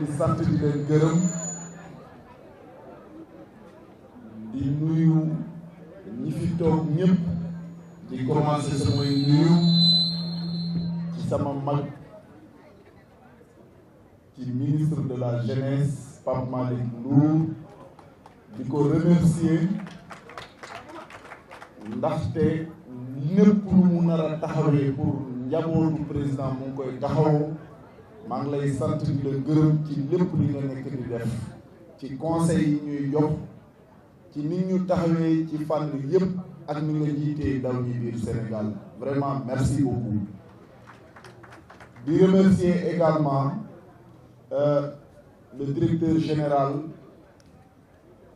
di sant di leen gërëm di nuyu ñi fi toog ñëpp di commencer samay nuyu ci sama mag ci ministre de la jeunesse Pape Malick Ndour di ko remercier ndaxte lépp lu mu nar a taxawee pour njabootu président mu ngi koy taxaw maa ngi lay sant di la gërëm ci lépp li nga nekk di def ci conseil yi ñuy jox ci nit ñu taxawee ci fànn yëpp ak ni nga jiitee ndaw ñi biir Sénégal vraiment merci beaucoup di remercier également le directeur général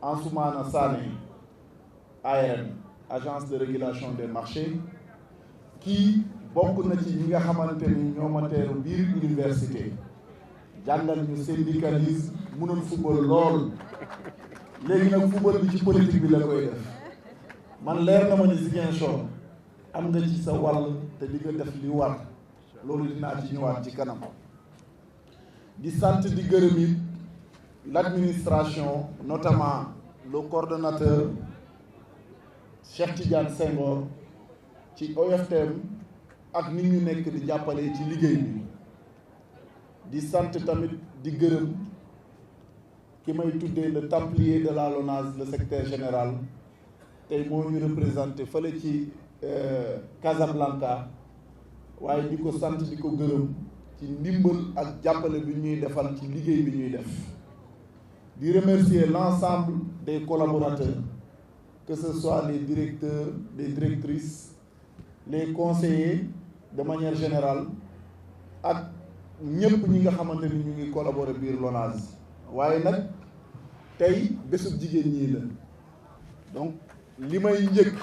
Ansoumana Sané ARM agence de régulation des marchés kii bokk na ci ñi nga xamante ni ñoo ma teeru biir université jàngal ñu syndicalisme mënoon football lool léegi nag football bi ci politique bi la koy def man leer na ma ni Ziguinchor am nga ci sa wàll te di nga def li war loolu dinaa ci ñëwaat ci kanam di sant di gërëm it l'administration notamment le coordonnateur Cheikh Tidiane Senghor ci OFTM ak nit ñu nekk di jàppale ci liggéey bi di sant tamit di gërëm ki may tuddee le templier de la LONASE le secrétaire général tey moo ñu représenté fële ci Casablanca waaye di ko sant di ko gërëm ci ndimbal ak jàppale bi ñuy defal ci liggéey bi ñuy def di remercier l'ensemble des collaborateurs que ce soit les directeurs les directrices les conseillers de manière générale ak ñëpp ñi nga xamante ni ñu ngi collaborer biir LONASE waaye nag tey bésub jigéen ñii la donc li may njëkk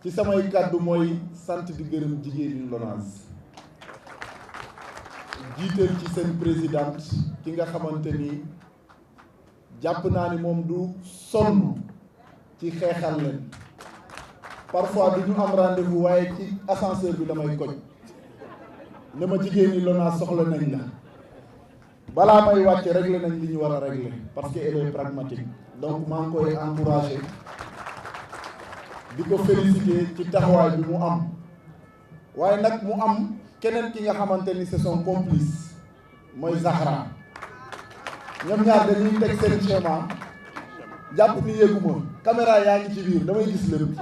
ci samay kàddu mooy sant di gërëm jigéen ñi LONASE jiital ci seen présidente ki nga xamante ni jàpp naa ni moom du sonn ci xeexal leen parfois du ñu am rendez-vous waaye ci ascenseur bi damay koñ ne ma jigéen ñi LONASE soxla nañ la balaa may wàcce régler nañ li ñu war a régler parce que elle est pragmatique donc maa ngi koy encourager di ko féliciter ci taxawaay bi mu am waaye nag mu am keneen ki nga xamante ni c'est son complice mooy Zahra ñoom ñaar dañuy teg seen schéma jàpp ni yéeguma caméra yaa ngi ci biir damay gis lépp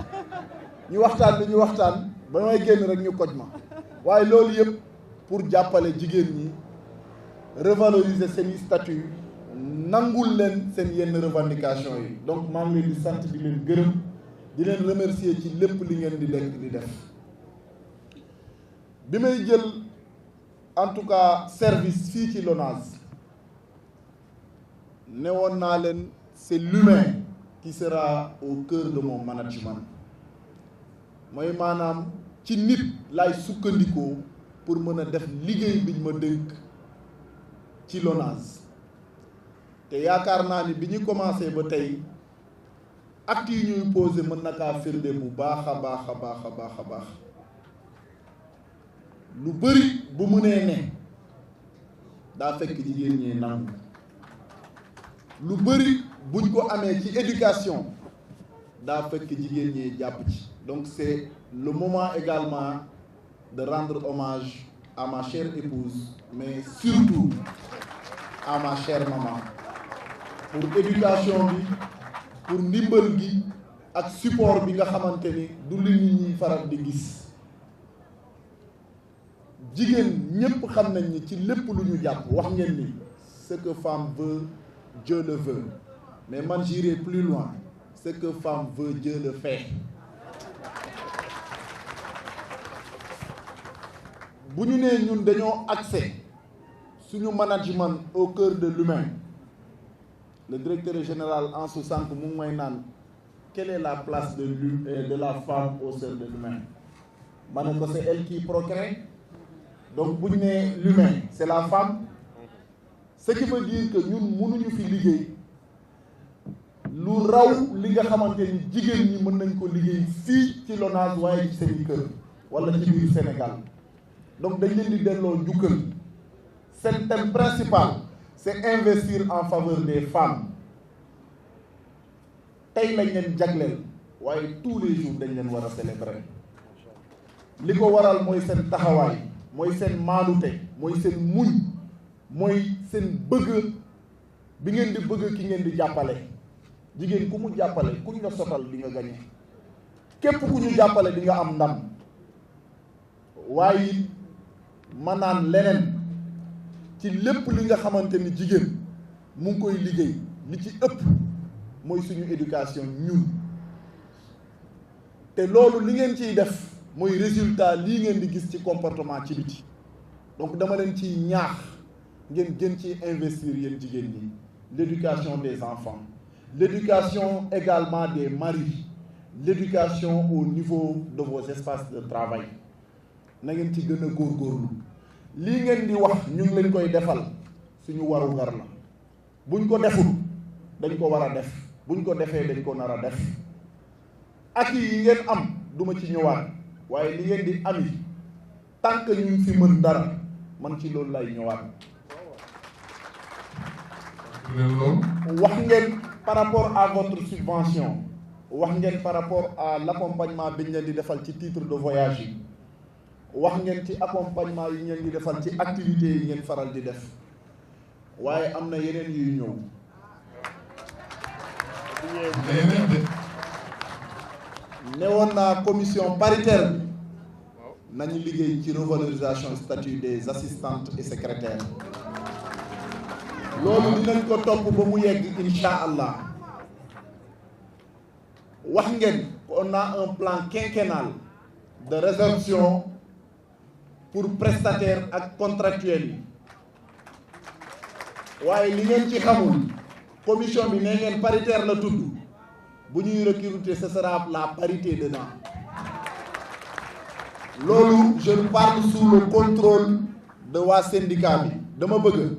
ñu waxtaan li ñu waxtaan ba may génn rek ñu koj ma waaye loolu yëpp pour jàppale jigéen ñi revaloriser seen statut nangul leen seen yenn revendication yi donc maa ngi leen di sant di leen gërëm di leen remercier ci lépp li ngeen di dekk di def bi may jël en tout cas service fii ci LONASE ne woon naa leen c'est l'humain qui sera au cœur de mon management mooy maanaam ci nit laay sukkandikoo pour mën a def liggéey biñ ma dénk ci LONASE te yaakaar naa ni bi ñu commencé ba tey acte yi ñuy posé mën na kaa firnde bu baax a baax a baax a baax a baax lu bëri bu mënee ne daa fekk jigéen ñi nangu lu bëri buñ ko amee ci éducation daa fekk jigéen ñi jàpp ci donc c'est le moment également de rendre hommage à ma chère épouse mais surtout à ma chère maman pour éducation bi pour ndimbal gi ak support bi nga xamante ni du li nit ñi faral di gis jigéen ñépp xam nañ ni ci lépp lu ñu jàpp wax ngeen ni ce que femme veut Dieu le veut mais man j'irai plus loin ce que femme veut Dieu le fait bu ñu nee ñun dañoo accès suñu management au cœur de l'humain le directeur général Ansou Sank mu ngi may naan quelle est la place de la femme au sein de l'humain ma ne ko c'est elle qui procrée donc bu ñu nee l'humain c'est la femme ce qui veut dire que ñun mënuñu fi liggéey lu raw li nga xamante ni jigéen ñi mën nañ ko liggéey fii ci LONASE waaye ci seen kër wala ci biir Sénégal donc dañ leen di delloo njukkal seen thème principal c'est investir en faveur des femmes tey lañ leen jagleel waaye tous les jours dañ leen war a célébrer li ko waral mooy seen taxawaay mooy seen maanute mooy seen muñ mooy seen bëgg bi ngeen di bëgg ki ngeen di jàppale jigéen ku mu jàppale kuñ la sotal di nga gañe képp ku ñu jàppale di nga am ndam waaye ma naan leneen ci lépp li nga xamante ni jigéen mu ngi koy liggéey li ci ëpp mooy suñu éducation ñun te loolu li ngeen ciy def mooy résultat lii ngeen di gis ci comportement ci biti donc dama leen ciy ñaax ngeen gën ci investir yéen jigéen ñi l'éducation des enfants l'éducation également des maris l'éducation au niveau de vos espaces de travail na ngeen ci gën a góorgóorlu lii ngeen di wax ñu ngi leen koy defal suñu warugar la buñ ko deful dañ ko war a def buñ ko defee dañ ko nar a def ak yi ngeen am duma ci ñëwaat waaye li ngeen di ami tant que ñu ngi fi mën dara man ci loolu lay ñëwaat. wax ngeen par rapport à votre subvention wax ngeen par rapport à l'accompagnement bi ñu leen di defal ci titre de voyage yi wax ngeen ci accompagnement yi ngeen di defal ci activités yi ngeen faral di def waaye am na yeneen yuy ñëw. newoon naa commission paritaire bi nañu liggéey ci revalorisation statut des assistantes et secrétaires loolu dinañ ko topp ba mu yegg insha allah. wax ngeen on a un plan quinquennal de résorption pour prestataires ak contractuels yi waaye li ngeen ci xamul commission bi nee ngeen paritaire la tudd bu ñuy recruter ce sera la parité dedans loolu je parle sous le contrôle de waa syndicat bi dama bëgg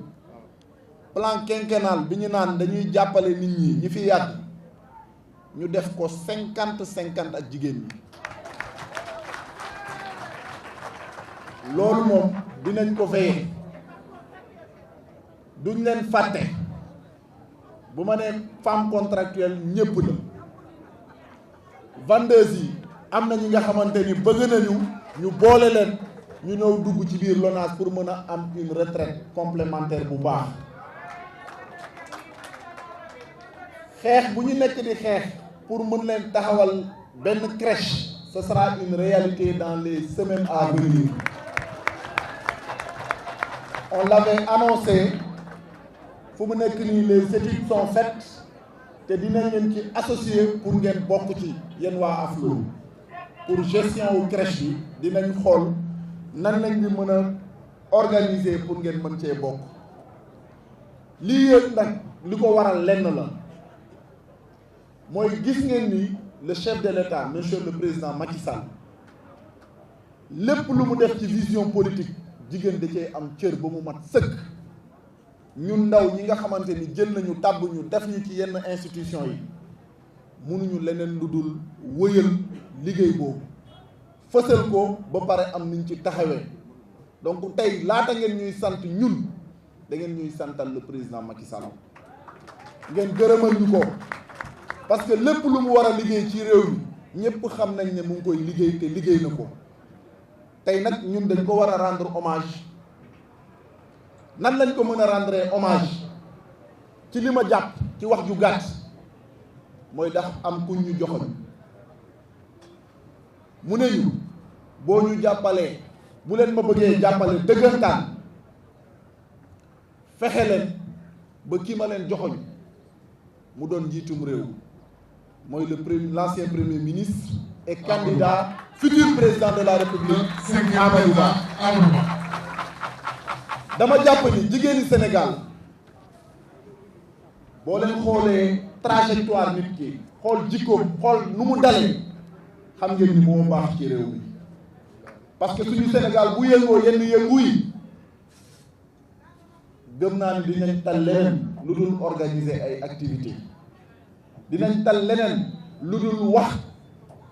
plan quinquennal bi ñu naan dañuy jàppale nit ñi ñi fi yàgg ñu def ko 50-50 ak jigéen ñi loolu moom dinañ ko veiller duñ leen fàtte bu ma nee femme contractuelle ñëpp la vendeuses yi am na ñi nga xamante ni bëgg nañu ñu boole leen ñu ñëw dugg ci biir LONASE pour mën a am une retraite complémentaire bu baax xeex bu ñu nekk di xeex pour mën leen taxawal benn crèche ce sera une réalité dans les semaines à venir on l'avait annoncé fu mu nekk nii les études sont faites te dinañ leen ci associé pour ngeen bokk ci yéen waa AFLO pour gestion wu crèche yi dinañ xool nan lañ di mën a organiser pour ngeen mën cee bokk lii yëpp nag li ko waral lenn la mooy gis ngeen ni le chef de l'État monsieur le président Macky Sall lépp lu mu def ci vision politique jigéen da cee am cër ba mu mat sëkk ñun ndaw ñi nga xamante ni jël nañu tàbb ñu def ñu ci yenn institution yi mënuñu leneen lu dul wëyal liggéey boobu fësal ko ba pare am niñ ci taxawee donc tey laata ngeen ñuy sant ñun da ngeen ñuy santal le président Macky Sall ngeen gërëmal ñu ko parce que lépp lu mu war a liggéey ci réew mi ñëpp xam nañ ne mu ngi koy liggéey te liggéey na ko tey nag ñun dañ ko war a rendre hommage nan lañ ko mën a rendre hommage ci li ma jàpp ci wax ju gàtt mooy dax am kuñ ñu joxoñ mu ne ñu boo ñu jàppalee bu leen ma bëggee jàppale dëggantaan fexe leen ba kii ma leen joxoñ mu doon njiitum réew mooy l'ancien premier ministre et candidat futur président de la République Amadou Ba. dama jàpp ni jigéeni Sénégal boo leen xoolee trajectoire nit ki xool jikkoom xool nu mu dalee xam ngeen ni moo baax ci réew mi parce que suñu Sénégal bu yëngoo yenn yëngu yi gëm naa ni dinañ tal leneen lu dul organiser ay activités dinañ tal leneen lu dul wax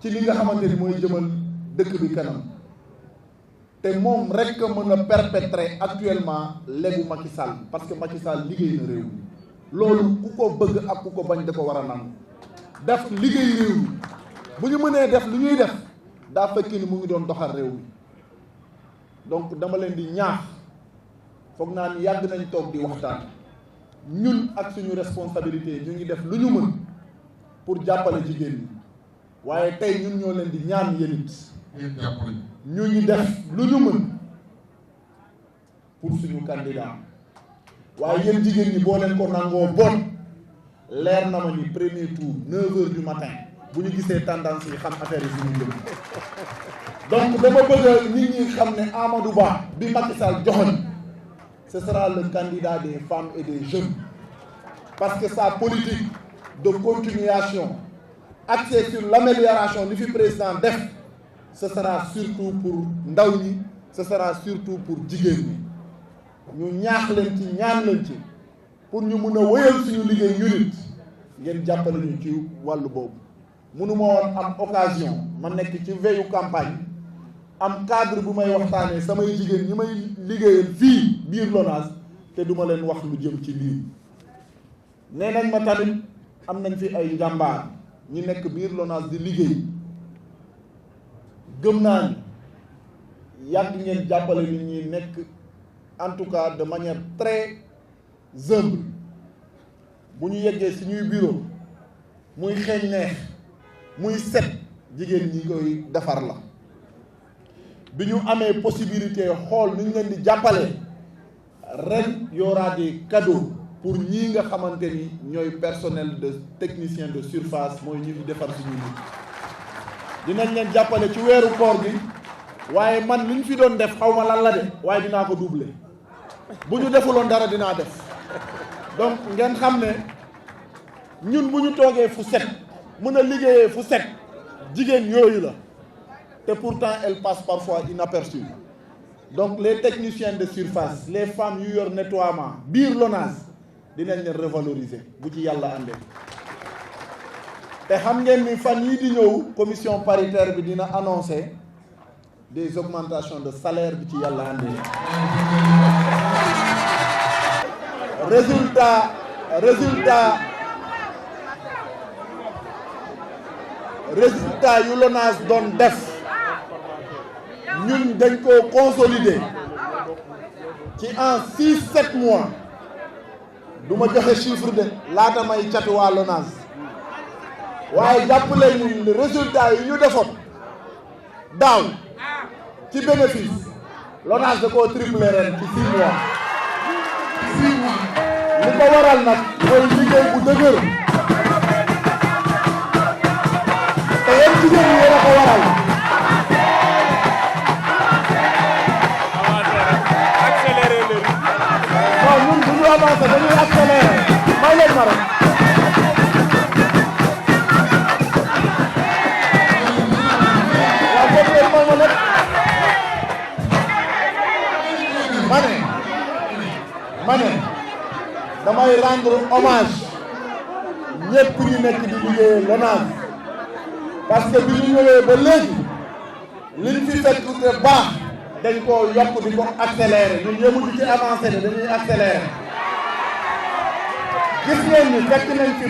ci li nga xamante ni mooy jëmal dëkk bi kanam te moom rek mën a perpétrer actuellement léegi Macky Sall parce que Macky Sall liggéey na réew mi loolu ku ko bëgg ak ku ko bañ da ko war a nangu def liggéey réew mi bu ñu mënee def li ñuy def daa fekk ni mu ngi doon doxal réew mi donc dama leen di ñaax foog naa ni yàgg nañ toog di waxtaan ñun ak suñu responsabilité ñu ngi def lu ñu mën pour jàppale jigéen ñi waaye tey ñun ñoo leen di ñaan yéen it ñu ngi def lu ñu mën pour suñu candidat waaye yéen jigéen ñi boo leen ko nangoo bon leer na ma ni premier tour 9h du matin bu ñu gisee tendance yi xam affaire yi suñu jëm donc dama bëgg nit ñi xam ne Amadou Ba bi Macky Sall joxoon ce sera le candidat des femmes et des jeunes parce que sa politique de continuation axée sur l'amélioration li fi président def ce sera surtout pour ndaw ñi ce sera surtout pour jigéen ñi ñu ñaax leen ci ñaan leen ci pour ñu mun a wéyal suñu liggéey ñu nit ngeen jàppale ñu ci wàllu boobu mënu ma woon am occasion ma nekk ci veillu campagne am cadre bu may waxtaanee samay jigéen ñi may liggéeyal fii biir LONASE te duma leen wax lu jëm ci lii nee nañ ma tamit am nañ fi ay njàmbaar ñi nekk biir LONASE di liggéey gëm naa ni yàgg ngeen jàppale nit ñi nekk en tout cas de manière très humble bu ñu yeggee suñuy bureau muy xeeñ neex muy set jigéen ñi koy defar la bi ñu amee possibilité xool ni ñu leen di jàppale ren y aura des cadeaux pour ñii nga xamante ni ñooy personnel de technicien de surface mooy ñi fi defar suñu nit dinañ leen jàppale ci weeru koor bi waaye man li ñu fi doon def xaw ma lan la de waaye dinaa ko doubler bu ñu defuloon dara dinaa def donc ngeen xam ne ñun bu ñu toogee fu set mën a liggéeyee fu set jigéen yooyu la te pourtant elles passent parfois inaperçues donc les techniciens de surface les femmes yu yor nettoiement biir LONASE dinañ leen revaloriser bu ci yàlla àndee te xam ngeen ni fan yii di ñëw commission paritaire bi dina annoncer des augmentations de salaire bi ci yàlla àndee résultat yu LONASE doon def ñun dañ ko consolider ci en 6-7 mois du ma joxe chiffre de laata may catu waa LONASE waaye jàpp leen ni résultat yi ñu defoon daaw ci bénéfice LONASE da koo triplé ren ci 6 mois li ko waral nag mooy liggéey bu dëgër te yéen jigéen ñi yéen a ko waral non ñun bu ñu avancé dañuy accéléré may leen ma rek waaw boobu leen may ma nag ma ne damay rendre hommage ñëpp ñu nekk di liggéeyee LONASE parce que bi ñu ñëwee ba léegi liñ fi fekk te baax dañ koo yokk di ko accélérer ñun yëmuñu ci avancé ne dañuy accélérer gis ngeen ni fekk nañ fi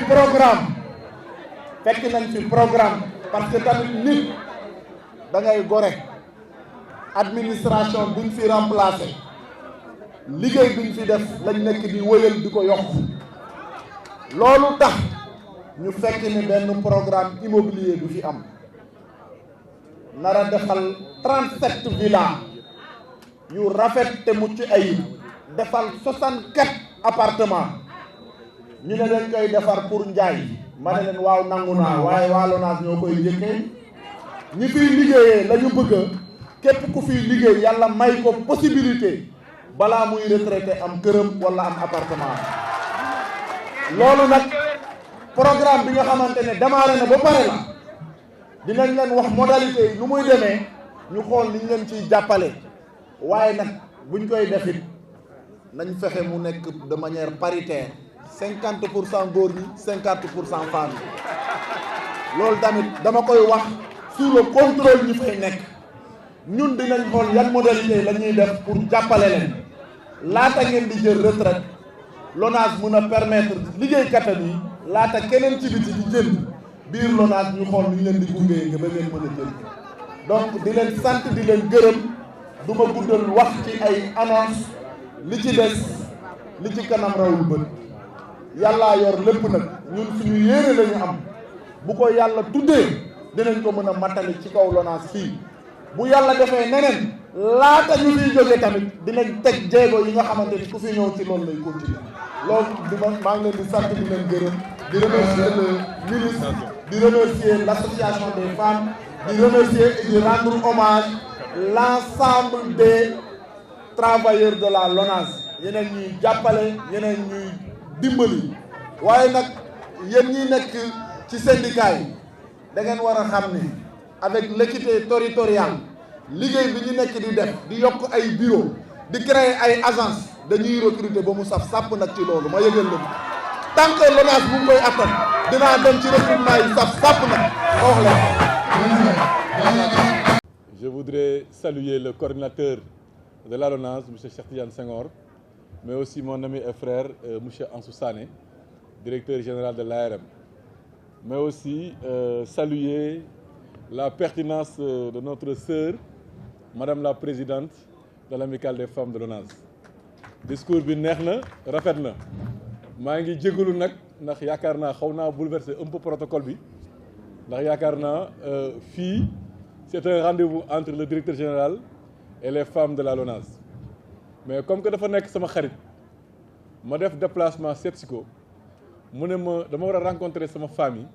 programme parce que tamit nit da ngay gore administration buñ fi remplacer liggéey biñ fi def lañ nekk di wëyal di ko yokk loolu tax ñu fekk ni benn programme immobilier du fi am nara defal 37 villas yu rafet te mucc ayib defal 64 appartements ñu ne dañ koy defar pour njaay ma ne leen waaw nangu naa waaye waa LONASE ñoo koy njëkkee ñi fiy liggéeyee la ñu bëgg képp ku fiy liggéey yàlla may ko possibilité balaa muy retraité am këram wala am appartement loolu nag programme bi nga xamante ne démarré na ba pare la dinañ leen wax modalité yi nu muy demee ñu xool ni ñu leen ciy jàppale waaye nag buñ koy defit nañ fexe mu nekk de manière paritaire 50% góor ñi 50% femmes yi loolu tamit dama koy wax sous le contrôle ñi fay nekk ñun dinañ xool yan modalité la ñuy def pour jàppale leen laata ngeen di jël retraite LONASE mën a permettre liggéeykatam yi laata keneen ci biti di jël biir LONASE ñu xool ni ñu leen di gungee nga ba ngeen mën a jël donc di leen sant di leen gërëm du ma guddal wax ci ay annonce li ci des li ci kanam rawul bët yàllaa yor lépp nag ñun suñu yéene la ñu am bu ko yàlla tuddee dinañ ko mën a mattali ci kaw LONASE fii bu yàlla defee neneen laata ñu fiy jógee tamit dinañ teg jéego yi nga xamante ni ku fi ñëw ci loolu lay continuer loolu maa ngi leen di sant di leen gërëm di remercier le ministre di remercier l'association des femmes di remercier et di rendre hommage l'ensemble des travailleurs de la LONASE yeneen ñuy jàppale yeneen ñuy dimbali waaye nag yéen ñi nekk ci syndicat yi da ngeen war a xam ni avec l'équité territoriale liggéey bi ñu nekk di def di yokk ay bureau di créer ay agence dañuy recruter ba mu saf sàpp nag ci loolu ma yëgal leen tant que LONASE bu ngi koy attan dinaa dem ci recrutement yi saf sàpp nag wax leen. Je voudrais saluer le coordinateur de la LONASE, M. Cheikh Tidiane Senghor, mais aussi mon ami et frère, M. Ansou Sané, directeur général de l'ARM. Mais aussi saluer la pertinence de notre sœur, Madame la Présidente de l'Amicale des femmes de LONASE. Discours bi neex na rafet na maa ngi jégalu nag ndax yaakaar naa xaw naa bouleverser un peu protocole bi ndax yaakaar naa fii c'est un rendez-vous entre le directeur général et les femmes de la LONASE mais comme que dafa nekk sama xarit ma def déplacement seet si ko mu ne ma dama war a rencontrer sama famille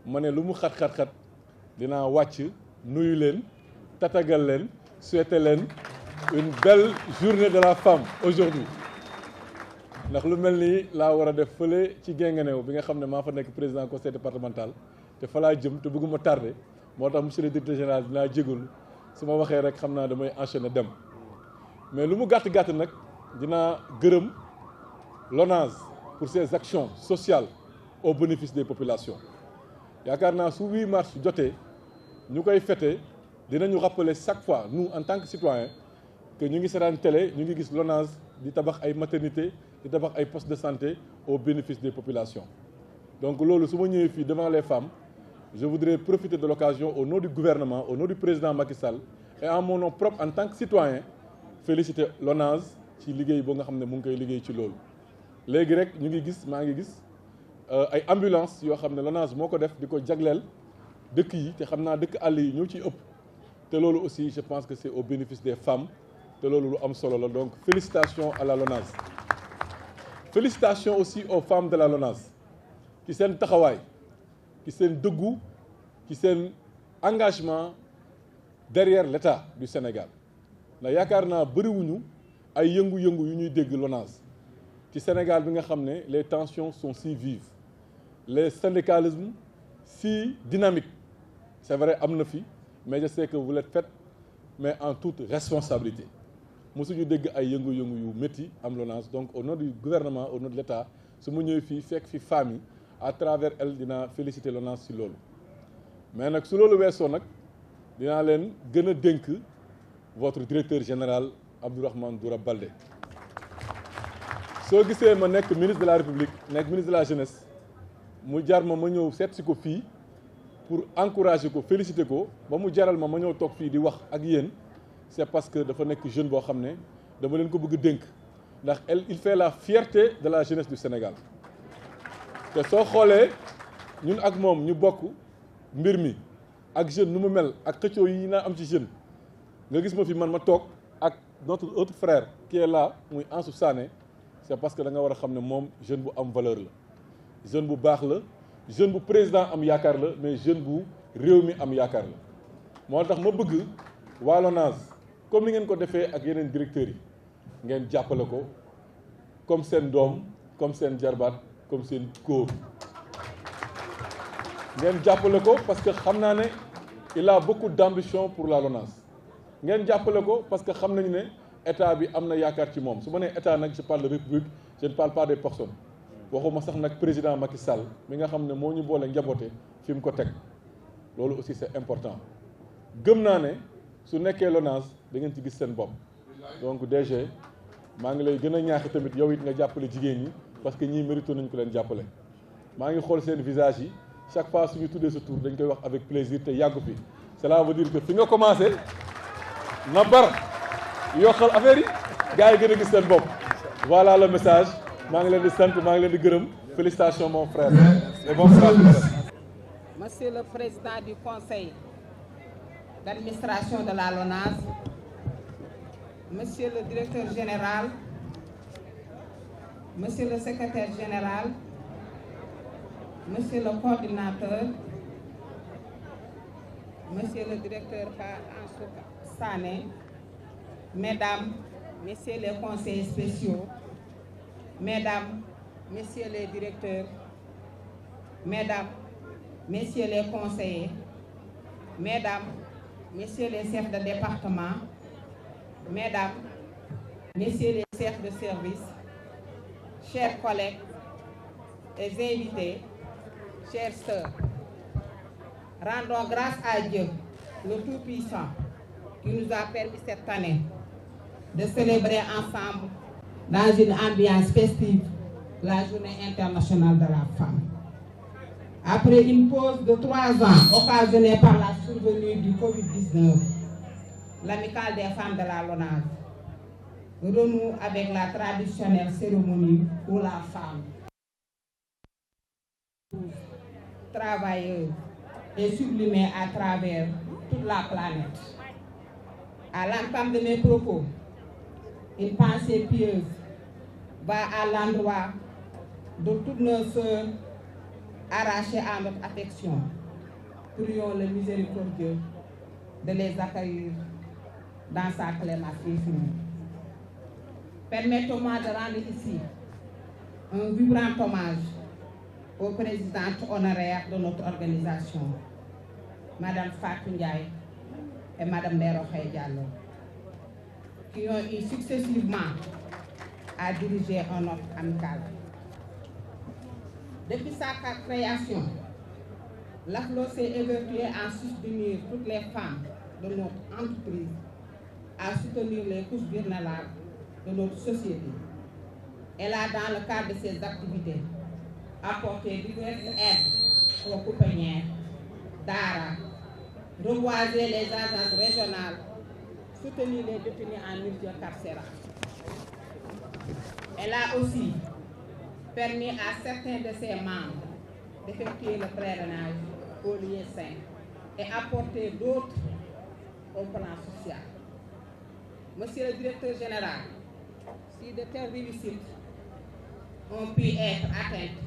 ma ne lu mu xat-xat-xat dinaa wàcc nuyu leen tatagal leen souhaiter leen une belle journée de la femme aujourd'hui ndax lu mel nii laa war a def fële ci Guinguinéo bi nga xam ne maa fa nekk président conseil départemental te fa laa jëm te bëgguma tardé moo tax monsieur le directeur général dinaa jégalu su ma waxee rek xam naa damay enchaîner dem mais lu mu gàtt-gàtt nag dinaa gërëm LONASE pour ses actions sociales au bénéfice des populations yaakaar naa su 8 mars jotee ñu koy fêter dinañu rappeler chaque fois nous en tant que citoyens que ñu ngi seetaan télé ñu ngi gis LONASE di tabax ay maternité di tabax ay postes de santé au bénéfice des populations donc loolu su ma ñëwee fii devant les femmes je voudrais profiter de l'occasion au nom du gouvernement au nom du président Macky Sall et en mon nom propre en tant que citoyen féliciter LONASE ci liggéey boo nga xam ne mu ngi koy liggéey ci loolu léegi rek ñu ngi gis maa ngi gis ay ambulance yoo xam ne LONASE moo ko def di ko jagleel dëkk yi te xam naa dëkk àll yi ñoo ciy ëpp te loolu aussi je pense que c'est au bénéfice des femmes te loolu lu am solo la donc félicitations à la LONASE félicitations aussi aux femmes de la LONASE ci seen taxawaay ci seen dëggu ci seen engagement derrière l'État du Sénégal ndax yaakaar naa bëriwuñu ay yëngu-yëngu yu ñuy dégg LONASE ci Sénégal bi nga xam ne les tensions sont si vives les syndicalismes si dynamiques c'est vrai am na fi mais je sais que vous l'êtes fait mais en toute responsabilité mosuñu dégg ay yëngu-yëngu yu métti am LONASE donc au nom du gouvernement au nom de l'État su ma ñëwee fii fekk fi femmes yi à travers elle dinaa féliciter LONASE ci loolu mais nag su loolu weesoo nag dinaa leen gën a dénk votre directeur général Abdourahmane Doura Baldé soo gisee ma nekk ministre de la République nekk ministre de la jeunesse mu jar ma ñëw seet si ko fii pour encourager ko féliciter ko ba mu jaral ma ñëw toog fii di wax ak yéen c'est parce que dafa nekk jeune boo xam ne dama leen ko bëgg dénk ndax il fait la fierté de la jeunesse du Sénégal te soo xoolee ñun ak moom ñu bokk mbir mi ak jeune nu mu mel ak xëccoo yi naa am ci jeune nga gis ma fi man ma toog ak notre autre frère qui est là muy Ansou Sané c'est parce que da nga war a xam ne moom jeune bu am valeur la jeune bu baax la jeune bu président am yaakaar la mais jeune bu réew mi am yaakaar la moo tax ma bëgg waa LONASE comme ni ngeen ko defee ak yeneen directeurs yi ngeen jàppale ko comme seen doom comme seen jarbaat comme seen kóor ngeen jàppale ko parce que xam naa ne il a beaucoup d'ambition pour la LONASE ngeen jàppale ko parce que xam nañu ne état bi am na yaakaar ci moom su ma nee état nag je parle de République je ne parle pas des personnes waxuma sax nag président Macky Sall mi nga xam ne moo ñu boole njaboote fi mu ko teg loolu aussi c'est important gëm naa ne su nekkee LONASE da ngeen ci gis seen bopp donc DG maa ngi lay gën a ñaax tamit yow it nga jàppale jigéen ñi parce que ñii mérito nañu ko leen jàppale. maa ngi xool seen visage yi chaque fois suñu tuddee sa tour dañ koy wax avec plaisir te yàggu fi cela veut dire que fi nga commencé na bar yokkal affaire yi gars yi gën a gis seen bopp. Voilà le message maa ngi leen di sant maa ngi leen di gërëm félicitations mon frère et bon courage. Monsieur le Président du Conseil d'administration de la LONASE, Monsieur le Directeur Général, Monsieur le Secrétaire Général, Monsieur le Coordinateur, Monsieur le Directeur Ansou Sané, Mesdames, Messieurs les conseillers spéciaux, Mesdames, Messieurs les directeurs, Mesdames, Messieurs les conseillers, Mesdames, Messieurs les chefs de département, Mesdames, Messieurs les chefs de service, chers collègues et invités, chères sœurs, rendons grâce à Dieu, le Tout-Puissant, qui nous a permis cette année de célébrer ensemble, dans une ambiance festive, la Journée internationale de la femme. Après une pause de 3 ans occasionnée par la survenue du Covid-19, l'Amicale des femmes de la LONASE renoue avec la traditionnelle cérémonie où la femme, travailleuse, est sublimée à travers toute la planète. À l'entame de mes propos, une pensée pieuse va à l'endroit de toutes nos sœurs arrachées à notre affection. Prions le miséricordieux de les accueillir dans sa clémence infinie. Permettez-moi de rendre ici un vibrant hommage aux présidentes honoraires de notre organisation, Madame Fatou Ndiaye et Madame Ndeye Diallo, qui ont eu successivement à diriger un ordre amical. Depuis sa création, l'AFLO s'est évertué à soutenir toutes les femmes de notre entreprise, à soutenir les couches vulnérables de notre société. Elle a, dans le cadre de ses activités, apporté diverses aides aux pouponnières, d'ARA, reboiser les agences régionales, soutenir les détenus en milieu carcéral. Elle a aussi permis à certains de ses membres d'effectuer le pèlerinage au lieu saint et apporter d'autres au plan social. Monsieur le directeur général, si de telles réussites ont pu être atteintes,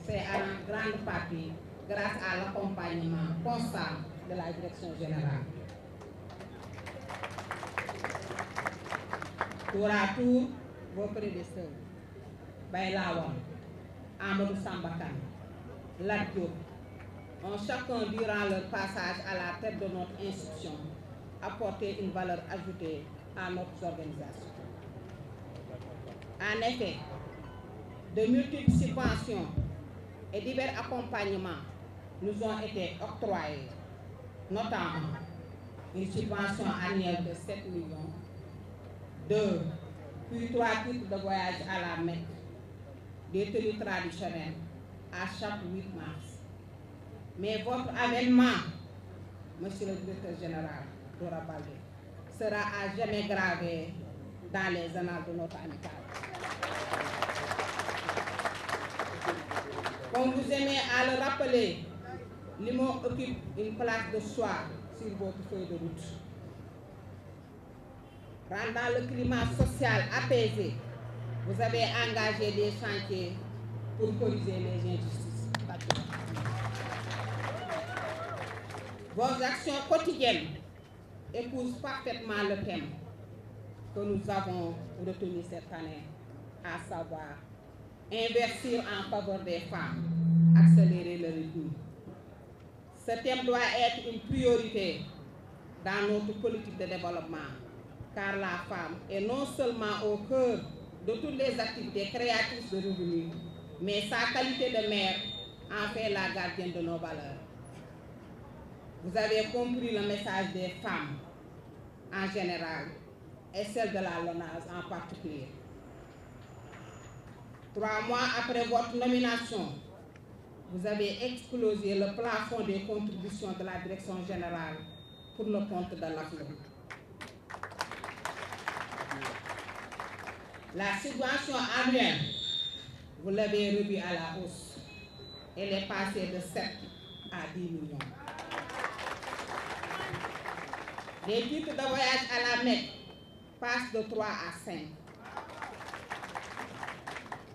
c'est en grande partie grâce à l'accompagnement constant de la direction générale. Tour à tour, vos prédécesseurs, Baylawan, Amadou Sambakan, Lat Diop, ont chacun durant leur passage à la tête de notre institution apporté une valeur ajoutée à notre organisation. En effet, de multiples subventions et divers accompagnements nous ont été octroyés, notamment une subvention annuelle de 7 millions, 2, puis 3 titres de voyage à la Mecque, des tenues traditionnelles à chaque 8 mars. Mais votre avènement, Monsieur le Directeur Général Dora Baldé, sera à jamais gravé dans les annales de notre amicale. Comme vous aimez à le rappeler, l'IMO occupe une place de choix sur votre feuille de route. Rendant le climat social apaisé, vous avez engagé des chantiers pour corriger les injustices. Vos actions quotidiennes épousent parfaitement le thème que nous avons retenu cette année, à savoir investir en faveur des femmes, accélérer le rythme. Ce thème doit être une priorité dans notre politique de développement, car la femme est non seulement au cœur de toutes les activités créatrices de revenus, mais sa qualité de mère en fait la gardienne de nos valeurs. Vous avez compris le message des femmes en général et celle de la LONASE en particulier. 3 mois après votre nomination, vous avez explosé le plafond des contributions de la direction générale pour le compte de l'AFLO. La subvention annuelle, vous l'avez revue à la hausse. Elle est passée de 7 à 10 millions. Les titres de voyage à la Mecque passent de 3 à 5.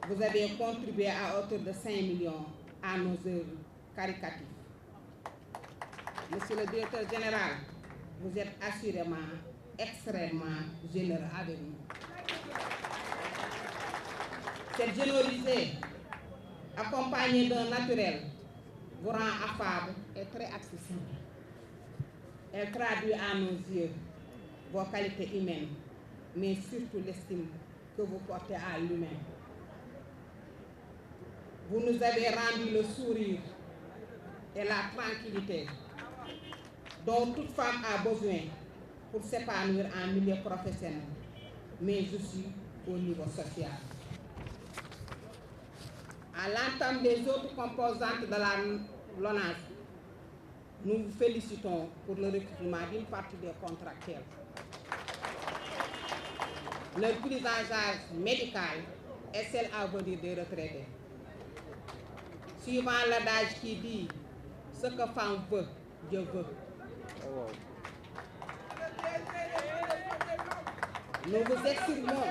Vous avez contribué à hauteur de 5 millions à nos œuvres caritatives. Monsieur le directeur général, vous êtes assurément extrêmement généreux avec nous. Cette générosité, accompagnée d'un naturel, vous rend affable et très accessible. Elle traduit à nos yeux vos qualités humaines, mais surtout l'estime que vous portez à l'humain. Vous nous avez rendu le sourire et la tranquillité dont toute femme a besoin pour s'épanouir en milieu professionnel, mais aussi au niveau social. À l'entame des autres composantes de la LONASE, nous vous félicitons pour le recrutement d'une partie des contractuels. Leur prise en charge médicale est celle à venir des retraités. Suivant l'adage qui dit « ce que femme veut, Dieu veut ». Nous vous exprimons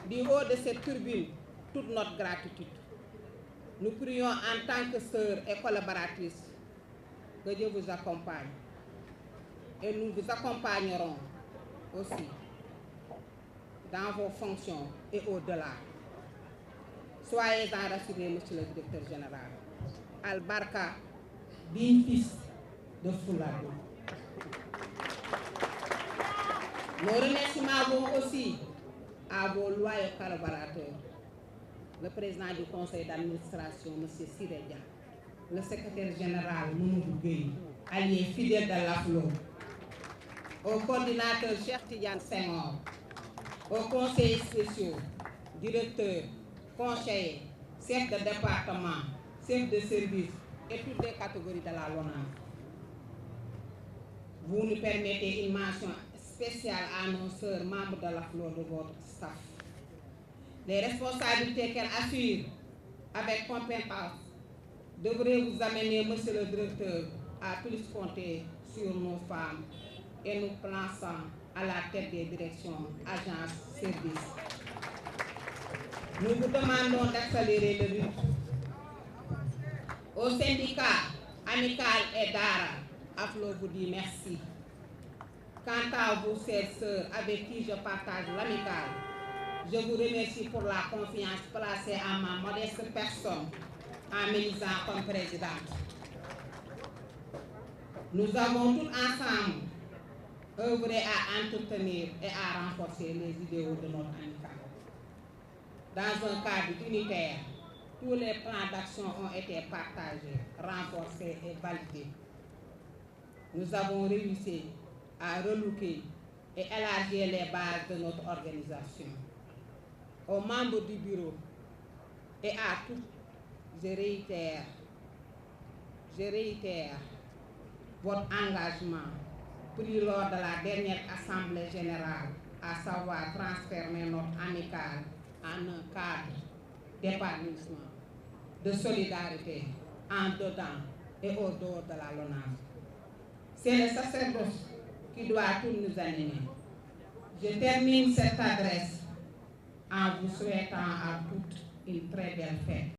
du haut de cette tribune toute notre gratitude. Nous prions en tant que sœurs et collaboratrices que Dieu vous accompagne. Et nous vous accompagnerons aussi dans vos fonctions et au-delà. Soyez-en rassurés, monsieur le directeur général. Al-Barka, digne fils de Fouladou. Nos remerciements vont aussi à vos loyaux collaborateurs, le président du conseil d'administration, M. Siredia, le secrétaire général, Moumoudou Gueye, allié fidèle de l'AFLO, au coordinateur Cheikh Tidiane Senghor, aux conseillers spéciaux, directeurs, conseillers, chefs de département, chefs de service et toutes les catégories de la LONASE. Vous nous permettez une mention spéciale à nos sœurs membres de l'AFLO de votre staff. Les responsabilités qu'elles assurent avec compétence devraient vous amener, monsieur le directeur, à plus compter sur nos femmes et nous plaçant à la tête des directions, agences, services. Nous vous demandons d'accélérer le rythme. Au syndicat Amical et Dara, AFLO vous dit merci. Quant à vous, chères sœurs, avec qui je partage l'amical, je vous remercie pour la confiance placée en ma modeste personne en m'élisant comme présidente. Nous avons tous ensemble œuvré à entretenir et à renforcer les idéaux de notre amical. Dans un cadre unitaire, tous les plans d'action ont été partagés, renforcés et validés. Nous avons réussi à relooker et élargir les bases de notre organisation. Aux membres du bureau et à tous, je réitère votre engagement pris lors de la dernière Assemblée générale, à savoir transformer notre amicale en un cadre d'épanouissement, de solidarité en dedans et au dehors de la LONASE. C'est le sacerdoce qui doit tout nous animer. Je termine cette adresse en vous souhaitant à toutes une très belle fête.